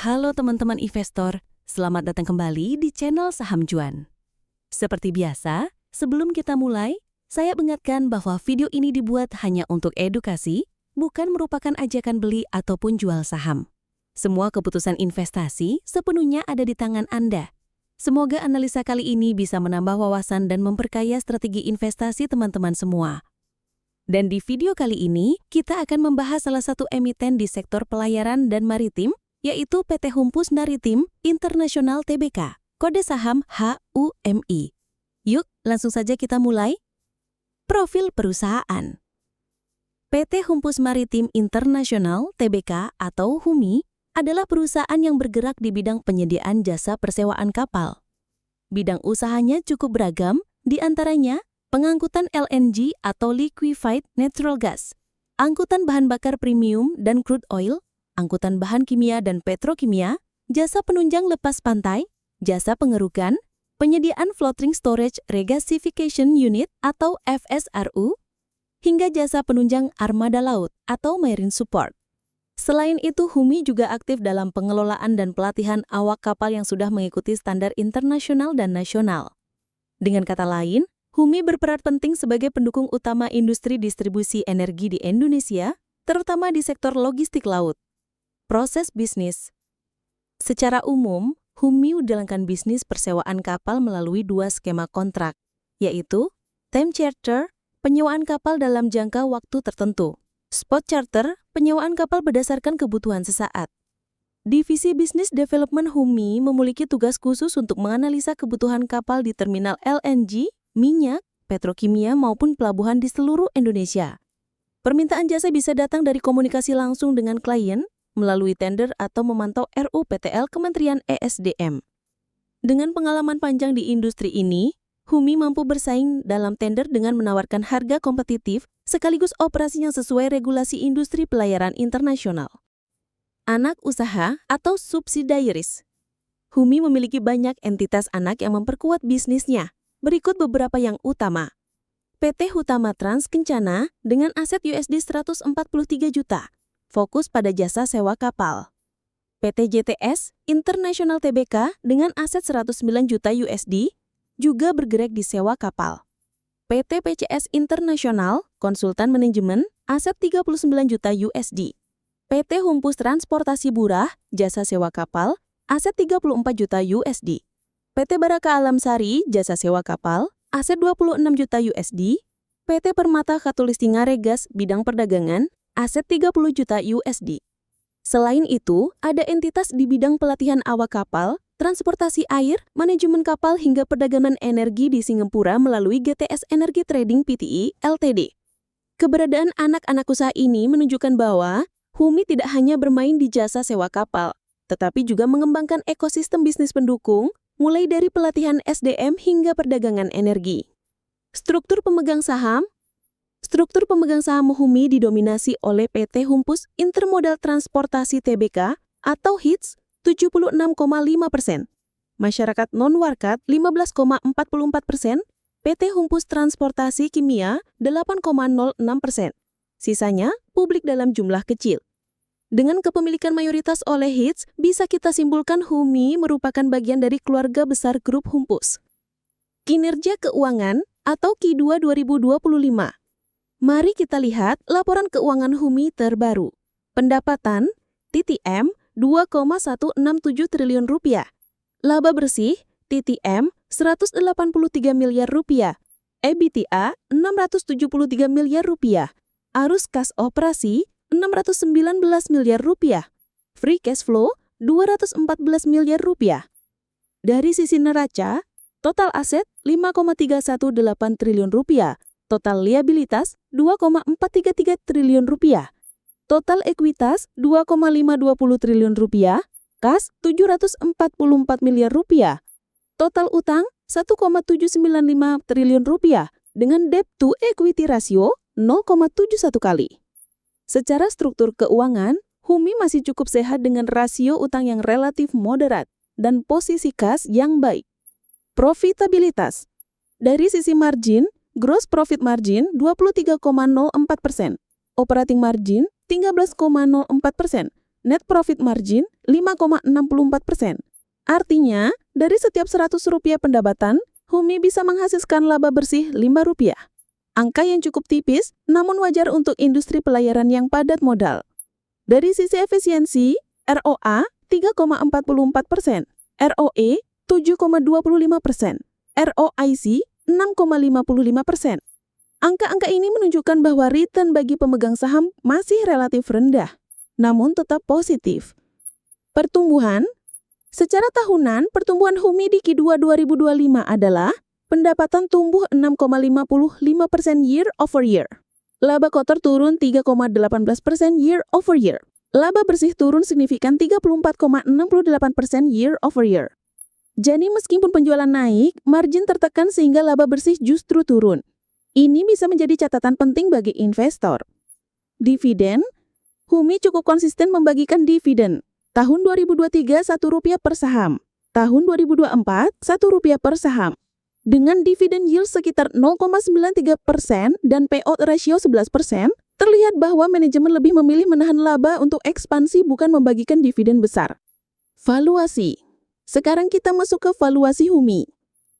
Halo teman-teman investor, selamat datang kembali di channel Saham Cuan. Seperti biasa, sebelum kita mulai, saya ingatkan bahwa video ini dibuat hanya untuk edukasi, bukan merupakan ajakan beli ataupun jual saham. Semua keputusan investasi sepenuhnya ada di tangan Anda. Semoga analisa kali ini bisa menambah wawasan dan memperkaya strategi investasi teman-teman semua. Dan di video kali ini, kita akan membahas salah satu emiten di sektor pelayaran dan maritim, yaitu PT Humpus Maritim International Tbk, kode saham HUMI. Yuk, langsung saja kita mulai. Profil perusahaan. PT Humpus Maritim International Tbk atau HUMI adalah perusahaan yang bergerak di bidang penyediaan jasa persewaan kapal. Bidang usahanya cukup beragam, di antaranya pengangkutan LNG atau liquefied natural gas, angkutan bahan bakar premium dan crude oil, angkutan bahan kimia dan petrokimia, jasa penunjang lepas pantai, jasa pengerukan, penyediaan floating storage regasification unit atau FSRU, hingga jasa penunjang armada laut atau marine support. Selain itu, HUMI juga aktif dalam pengelolaan dan pelatihan awak kapal yang sudah mengikuti standar internasional dan nasional. Dengan kata lain, HUMI berperan penting sebagai pendukung utama industri distribusi energi di Indonesia, terutama di sektor logistik laut. Proses bisnis. Secara umum, HUMI menjalankan bisnis persewaan kapal melalui dua skema kontrak, yaitu time charter, penyewaan kapal dalam jangka waktu tertentu, spot charter, penyewaan kapal berdasarkan kebutuhan sesaat. Divisi Business Development HUMI memiliki tugas khusus untuk menganalisa kebutuhan kapal di terminal LNG, minyak, petrokimia maupun pelabuhan di seluruh Indonesia. Permintaan jasa bisa datang dari komunikasi langsung dengan klien, melalui tender atau memantau RUPTL Kementerian ESDM. Dengan pengalaman panjang di industri ini, HUMI mampu bersaing dalam tender dengan menawarkan harga kompetitif sekaligus operasi yang sesuai regulasi industri pelayaran internasional. Anak usaha atau subsidiaries. HUMI memiliki banyak entitas anak yang memperkuat bisnisnya. Berikut beberapa yang utama. PT Hutama Trans Kencana dengan aset USD 143 juta, fokus pada jasa sewa kapal. PT JTS International Tbk dengan aset 109 juta USD, juga bergerak di sewa kapal. PT PCS International Konsultan Manajemen, aset 39 juta USD. PT Humpus Transportasi Burah, jasa sewa kapal, aset 34 juta USD. PT Baraka Alam Sari, jasa sewa kapal, aset 26 juta USD. PT Permata Katulistiga Regas, bidang perdagangan, aset 30 juta USD. Selain itu, ada entitas di bidang pelatihan awak kapal, transportasi air, manajemen kapal hingga perdagangan energi di Singapura melalui GTS Energy Trading Pte. Ltd. Keberadaan anak-anak usaha ini menunjukkan bahwa HUMI tidak hanya bermain di jasa sewa kapal, tetapi juga mengembangkan ekosistem bisnis pendukung, mulai dari pelatihan SDM hingga perdagangan energi. Struktur pemegang saham. Struktur pemegang saham HUMI didominasi oleh PT Humpus Intermodal Transportasi Tbk atau HITS 76,5%, masyarakat non-warkat 15,44%, PT Humpus Transportasi Kimia 8,06%, sisanya publik dalam jumlah kecil. Dengan kepemilikan mayoritas oleh HITS, bisa kita simpulkan HUMI merupakan bagian dari keluarga besar grup Humpus. Kinerja keuangan atau Q2 2025. Mari kita lihat laporan keuangan HUMI terbaru. Pendapatan TTM 2,167 triliun rupiah. Laba bersih TTM 183 miliar rupiah. EBITDA 673 miliar rupiah. Arus kas operasi 619 miliar rupiah. Free cash flow 214 miliar rupiah. Dari sisi neraca, total aset 5,318 triliun rupiah. Total liabilitas 2,433 triliun rupiah. Total ekuitas 2,520 triliun rupiah. Kas 744 miliar rupiah. Total utang 1,795 triliun rupiah dengan debt to equity ratio 0,71 kali. Secara struktur keuangan, HUMI masih cukup sehat dengan rasio utang yang relatif moderat dan posisi kas yang baik. Profitabilitas. Dari sisi margin, gross profit margin 23,04%, operating margin 13,04%, net profit margin 5,64%. Artinya, dari setiap Rp100 pendapatan, Humi bisa menghasilkan laba bersih Rp5. Angka yang cukup tipis, namun wajar untuk industri pelayaran yang padat modal. Dari sisi efisiensi, ROA 3,44%, ROE 7,25%, ROIC 6,55%. Angka-angka ini menunjukkan bahwa return bagi pemegang saham masih relatif rendah, namun tetap positif. Pertumbuhan, secara tahunan, pertumbuhan Humi di Q2 2025 adalah pendapatan tumbuh 6,55% year over year. Laba kotor turun 3,18% year over year. Laba bersih turun signifikan 34,68% year over year. Jadi meskipun penjualan naik, margin tertekan sehingga laba bersih justru turun. Ini bisa menjadi catatan penting bagi investor. Dividen, Humi cukup konsisten membagikan dividen. Tahun 2023 Rp1 per saham. Tahun 2024 Rp1 per saham. Dengan dividen yield sekitar 0,93% dan payout ratio 11%, terlihat bahwa manajemen lebih memilih menahan laba untuk ekspansi bukan membagikan dividen besar. Valuasi. Sekarang kita masuk ke valuasi Humi.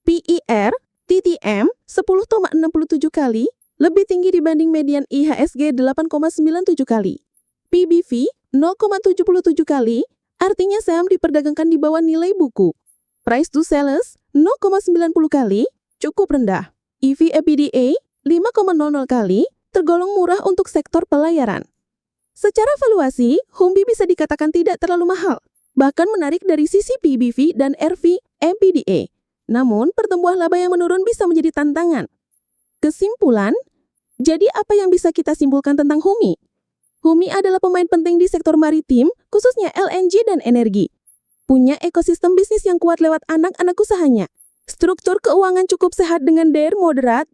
PER TTM 10,67 kali, lebih tinggi dibanding median IHSG 8,97 kali. PBV 0,77 kali, artinya saham diperdagangkan di bawah nilai buku. Price to sales 0,90 kali, cukup rendah. EV/EBITDA 5,00 kali, tergolong murah untuk sektor pelayaran. Secara valuasi, Humi bisa dikatakan tidak terlalu mahal, bahkan menarik dari sisi PBV dan RV/EBITDA. Namun, pertumbuhan laba yang menurun bisa menjadi tantangan. Kesimpulan, jadi apa yang bisa kita simpulkan tentang Humi? Humi adalah pemain penting di sektor maritim, khususnya LNG dan energi. Punya ekosistem bisnis yang kuat lewat anak-anak usahanya. Struktur keuangan cukup sehat dengan DER moderat,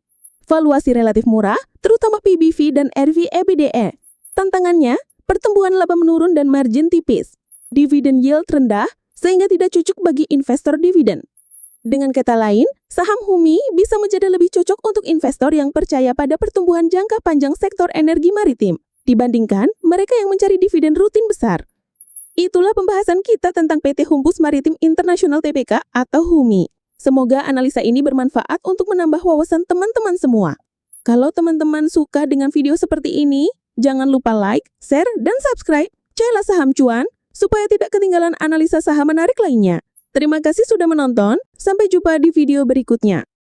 valuasi relatif murah, terutama PBV dan RV/EBITDA. Tantangannya, pertumbuhan laba menurun dan margin tipis. Dividen yield rendah, sehingga tidak cocok bagi investor dividen. Dengan kata lain, saham Humi bisa menjadi lebih cocok untuk investor yang percaya pada pertumbuhan jangka panjang sektor energi maritim, dibandingkan mereka yang mencari dividen rutin besar. Itulah pembahasan kita tentang PT Humpus Maritim Internasional Tbk atau Humi. Semoga analisa ini bermanfaat untuk menambah wawasan teman-teman semua. Kalau teman-teman suka dengan video seperti ini, jangan lupa like, share, dan subscribe channel Saham Cuan supaya tidak ketinggalan analisa saham menarik lainnya. Terima kasih sudah menonton, sampai jumpa di video berikutnya.